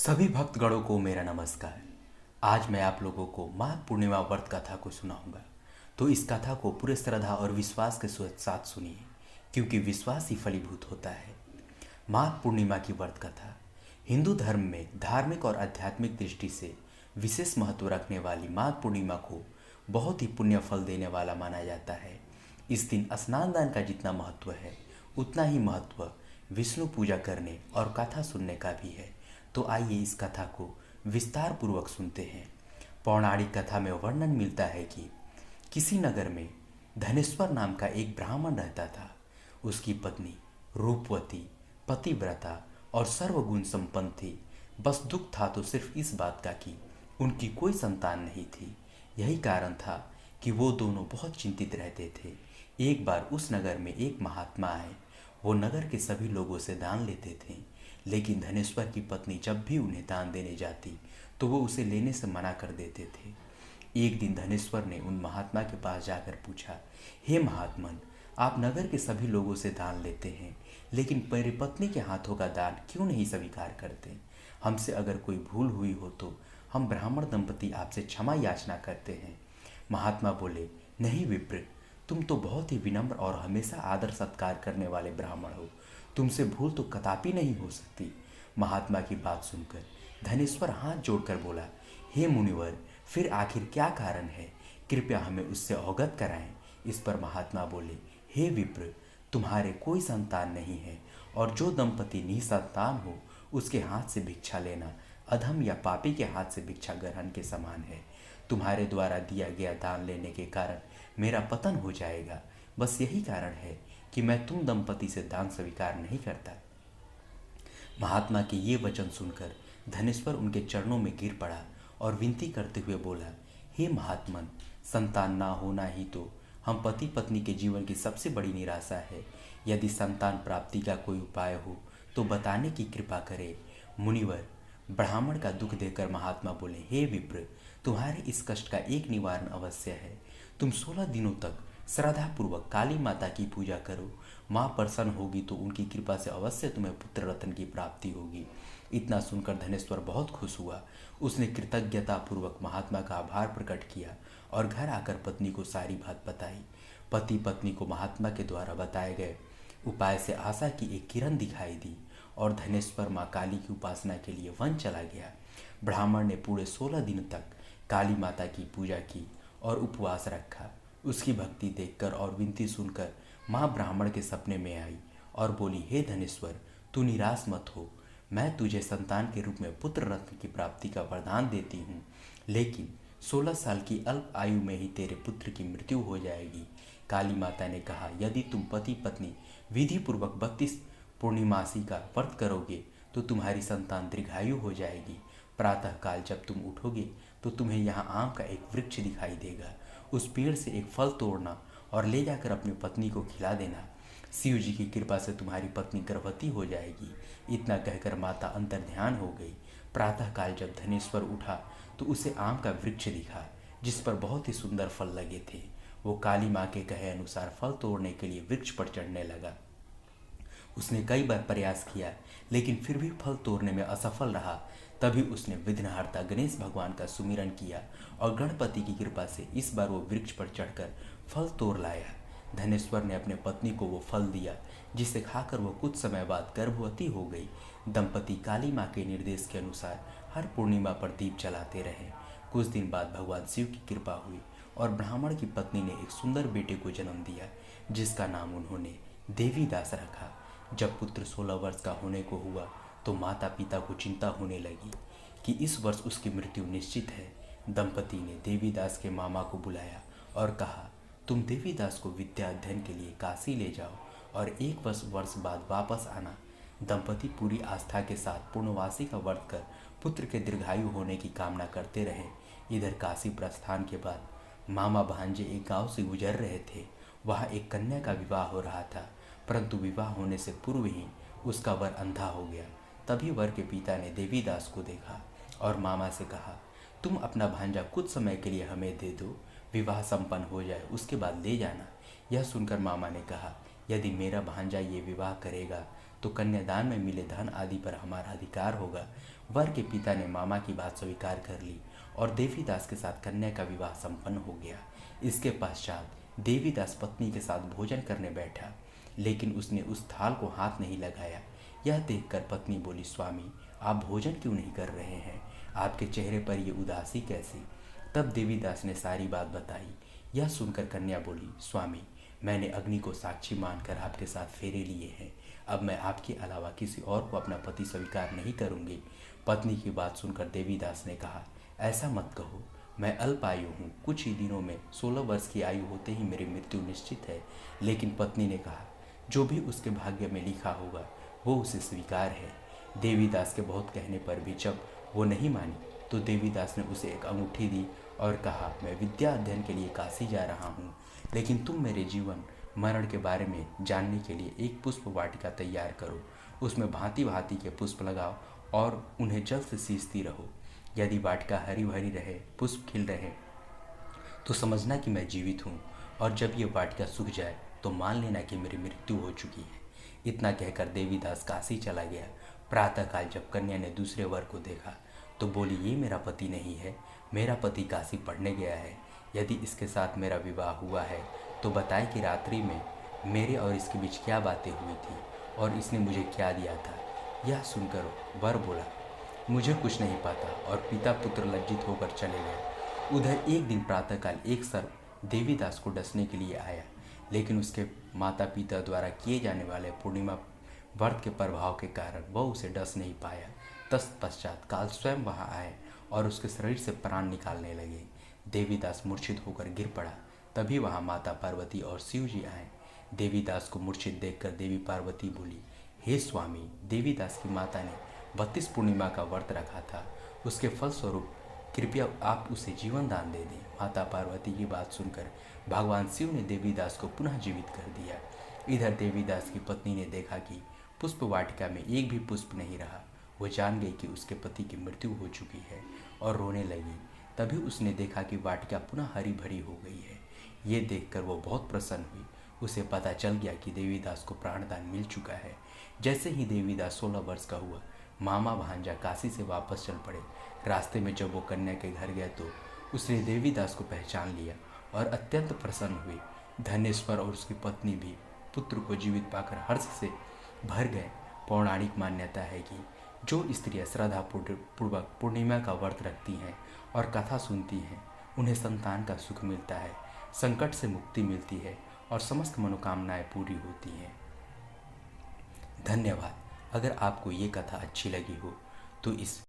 सभी भक्तगणों को मेरा नमस्कार। आज मैं आप लोगों को माघ पूर्णिमा व्रत कथा को सुनाऊंगा। तो इस कथा को पूरे श्रद्धा और विश्वास के साथ सुनिए, क्योंकि विश्वास ही फलीभूत होता है। माघ पूर्णिमा की व्रत कथा हिंदू धर्म में धार्मिक और आध्यात्मिक दृष्टि से विशेष महत्व रखने वाली माघ पूर्णिमा को बहुत ही पुण्य फल देने वाला माना जाता है। इस दिन स्नान दान का जितना महत्व है, उतना ही महत्व विष्णु पूजा करने और कथा सुनने का भी है। तो आइए इस कथा को विस्तार पूर्वक सुनते हैं। पौराणिक कथा में वर्णन मिलता है कि किसी नगर में धनेश्वर नाम का एक ब्राह्मण रहता था। उसकी पत्नी रूपवती, पतिव्रता और सर्वगुण संपन्न थी। बस दुख था तो सिर्फ इस बात का कि उनकी कोई संतान नहीं थी। यही कारण था कि वो दोनों बहुत चिंतित रहते थे। एक बार उस नगर में एक महात्मा आए। वो नगर के सभी लोगों से दान लेते थे, लेकिन धनेश्वर की पत्नी जब भी उन्हें दान देने जाती तो वो उसे लेने से मना कर देते थे। एक दिन धनेश्वर ने उन महात्मा के पास जाकर पूछा, हे महात्मन, आप नगर के सभी लोगों से दान लेते हैं, लेकिन मेरी पत्नी के हाथों का दान क्यों नहीं स्वीकार करते? हमसे अगर कोई भूल हुई हो तो हम ब्राह्मण दंपति आपसे क्षमा याचना करते हैं। महात्मा बोले, नहीं विप्र, तुम तो बहुत ही विनम्र और हमेशा आदर सत्कार करने वाले ब्राह्मण हो। तुमसे भूल तो कदापि नहीं हो सकती। महात्मा की बात सुनकर धनेश्वर हाथ जोड़कर बोला, हे मुनिवर, फिर आखिर क्या कारण है? कृपया हमें उससे अवगत कराएं। इस पर महात्मा बोले, हे विप्र, तुम्हारे कोई संतान नहीं है और जो दंपति निसंतान हो उसके हाथ से भिक्षा लेना अधम या पापी के हाथ से भिक्षा ग्रहण के समान है। तुम्हारे द्वारा दिया गया दान लेने के कारण मेरा पतन हो जाएगा। बस यही कारण है कि मैं तुम दंपति से दान स्वीकार नहीं करता। महात्मा के ये वचन सुनकर धनेश्वर उनके चरणों में गिर पड़ा और विनती करते हुए बोला, हे महात्मन, संतान ना होना ही तो हम पति पत्नी के जीवन की सबसे बड़ी निराशा है। यदि संतान प्राप्ति का कोई उपाय हो तो बताने की कृपा करे। मुनिवर, ब्राह्मण का दुख देखकर महात्मा बोले, हे विप्र, तुम्हारे इस कष्ट का एक निवारण अवश्य है। तुम 16 दिनों तक श्रद्धापूर्वक काली माता की पूजा करो। माँ प्रसन्न होगी तो उनकी कृपा से अवश्य तुम्हें पुत्र रत्न की प्राप्ति होगी। इतना सुनकर धनेश्वर बहुत खुश हुआ। उसने कृतज्ञतापूर्वक महात्मा का आभार प्रकट किया और घर आकर पत्नी को सारी बात बताई। पति पत्नी को महात्मा के द्वारा बताए गए उपाय से आशा की एक किरण दिखाई दी और धनेश्वर माँ काली की उपासना के लिए वन चला गया। ब्राह्मण ने पूरे 16 दिन तक काली माता की पूजा की और उपवास रखा। उसकी भक्ति देखकर और विनती सुनकर माँ ब्राह्मण के सपने में आई और बोली, हे धनेश्वर, तू निराश मत हो। मैं तुझे संतान के रूप में पुत्र रत्न की प्राप्ति का वरदान देती हूँ, लेकिन 16 साल की अल्प आयु में ही तेरे पुत्र की मृत्यु हो जाएगी। काली माता ने कहा, यदि तुम पति पत्नी विधि पूर्वक 32 पूर्णिमासी का व्रत करोगे तो तुम्हारी संतान दीर्घायु हो जाएगी। प्रातःकाल जब तुम उठोगे तो तुम्हें यहाँ आम का एक वृक्ष दिखाई देगा। उस पेड़ से एक फल तोड़ना और ले जाकर अपनी पत्नी को खिला देना। शिव जी की कृपा से तुम्हारी पत्नी गर्भवती हो जाएगी। इतना कहकर माता अंतर्ध्यान हो गई। प्रातःकाल जब धनेश्वर उठा तो उसे आम का वृक्ष दिखा, जिस पर बहुत ही सुंदर फल लगे थे। वो काली माँ के कहे अनुसार फल तोड़ने के लिए वृक्ष पर चढ़ने लगा। उसने कई बार प्रयास किया, लेकिन फिर भी फल तोड़ने में असफल रहा। तभी उसने विघ्नहर्ता गणेश भगवान का सुमिरन किया और गणपति की कृपा से इस बार वो वृक्ष पर चढ़कर फल तोड़ लाया। धनेश्वर ने अपने पत्नी को वो फल दिया, जिसे खाकर वो कुछ समय बाद गर्भवती हो गई। दंपति काली माँ के निर्देश के अनुसार हर पूर्णिमा पर दीप जलाते रहे। कुछ दिन बाद भगवान शिव की कृपा हुई और ब्राह्मण की पत्नी ने एक सुंदर बेटे को जन्म दिया, जिसका नाम उन्होंने देवीदास रखा। जब पुत्र 16 वर्ष का होने को हुआ तो माता पिता को चिंता होने लगी कि इस वर्ष उसकी मृत्यु निश्चित है। दंपति ने देवीदास के मामा को बुलाया और कहा, तुम देवीदास को विद्या अध्ययन के लिए काशी ले जाओ और 1 वर्ष बाद वापस आना। दंपति पूरी आस्था के साथ पूर्णवासी का व्रत कर पुत्र के दीर्घायु होने की कामना करते रहे। इधर काशी प्रस्थान के बाद मामा भांजे एक गांव से गुजर रहे थे। वहाँ एक कन्या का विवाह हो रहा था, परंतु विवाह होने से पूर्व ही उसका वर अंधा हो गया। तभी वर के पिता ने देवीदास को देखा और मामा से कहा, तुम अपना भांजा कुछ समय के लिए हमें दे दो, विवाह संपन्न हो जाए उसके बाद ले जाना। यह सुनकर मामा ने कहा, यदि मेरा भांजा ये विवाह करेगा तो कन्यादान में मिले धन आदि पर हमारा अधिकार होगा। वर के पिता ने मामा की बात स्वीकार कर ली और देवीदास के साथ कन्या का विवाह संपन्न हो गया। इसके पश्चात देवीदास पत्नी के साथ भोजन करने बैठा, लेकिन उसने उस थाल को हाथ नहीं लगाया। यह देखकर पत्नी बोली, स्वामी आप भोजन क्यों नहीं कर रहे हैं? आपके चेहरे पर ये उदासी कैसी? तब देवीदास ने सारी बात बताई। यह सुनकर कन्या बोली, स्वामी मैंने अग्नि को साक्षी मानकर आपके साथ फेरे लिए हैं। अब मैं आपके अलावा किसी और को अपना पति स्वीकार नहीं करूंगी। पत्नी की बात सुनकर देवीदास ने कहा, ऐसा मत कहो, मैं अल्पायु हूँ, कुछ ही दिनों में 16 वर्ष की आयु होते ही मेरी मृत्यु निश्चित है। लेकिन पत्नी ने कहा, जो भी उसके भाग्य में लिखा होगा वो उसे स्वीकार है। देवीदास के बहुत कहने पर भी जब वो नहीं मानी तो देवीदास ने उसे एक अंगूठी दी और कहा, मैं विद्या अध्ययन के लिए काशी जा रहा हूँ, लेकिन तुम मेरे जीवन मरण के बारे में जानने के लिए एक पुष्प वाटिका तैयार करो। उसमें भांति भांति के पुष्प लगाओ और उन्हें जल से सींचती रहो। यदि वाटिका हरी भरी रहे, पुष्प खिल रहे, तो समझना कि मैं जीवित हूँ, और जब ये वाटिका सूख जाए तो मान लेना कि मेरी मृत्यु हो चुकी है। इतना कहकर देवीदास काशी चला गया। प्रातःकाल जब कन्या ने दूसरे वर को देखा तो बोली, ये मेरा पति नहीं है, मेरा पति काशी पढ़ने गया है। यदि इसके साथ मेरा विवाह हुआ है तो बताए कि रात्रि में मेरे और इसके बीच क्या बातें हुई थी और इसने मुझे क्या दिया था। यह सुनकर वर बोला, मुझे कुछ नहीं पता, और पिता पुत्र लज्जित होकर चले गए। उधर एक दिन प्रातःकाल एक सर्प देवीदास को डसने के लिए आया, लेकिन उसके माता पिता द्वारा किए जाने वाले पूर्णिमा व्रत के प्रभाव के कारण वह उसे डस नहीं पाया। तत्पश्चात काल स्वयं वहां आए और उसके शरीर से प्राण निकालने लगे। देवीदास मूर्छित होकर गिर पड़ा। तभी वहां माता पार्वती और शिव जी आए। देवीदास को मूर्छित देखकर देवी पार्वती बोली, हे स्वामी, देवीदास की माता ने 32 पूर्णिमा का व्रत रखा था, उसके फलस्वरूप कृपया आप उसे जीवन दान दे दें। माता पार्वती की बात सुनकर भगवान शिव ने देवीदास को पुनः जीवित कर दिया। इधर देवीदास की पत्नी ने देखा कि पुष्प वाटिका में एक भी पुष्प नहीं रहा। वो जान गई कि उसके पति की मृत्यु हो चुकी है और रोने लगी। तभी उसने देखा कि वाटिका पुनः हरी भरी हो गई है। ये देखकर वो बहुत प्रसन्न हुई। उसे पता चल गया कि देवीदास को प्राणदान मिल चुका है। जैसे ही देवीदास 16 वर्ष का हुआ, मामा भांजा काशी से वापस चल पड़े। रास्ते में जब वो कन्या के घर गया तो उसने देवीदास को पहचान लिया और अत्यंत प्रसन्न हुई। धनेश्वर और उसकी पत्नी भी पुत्र को जीवित पाकर हर्ष से भर गए। पौराणिक मान्यता है कि जो स्त्रियां श्रद्धा पूर्वक पूर्णिमा का व्रत रखती हैं और कथा सुनती हैं, उन्हें संतान का सुख मिलता है, संकट से मुक्ति मिलती है और समस्त मनोकामनाएं पूरी होती हैं। धन्यवाद। अगर आपको ये कथा अच्छी लगी हो तो इस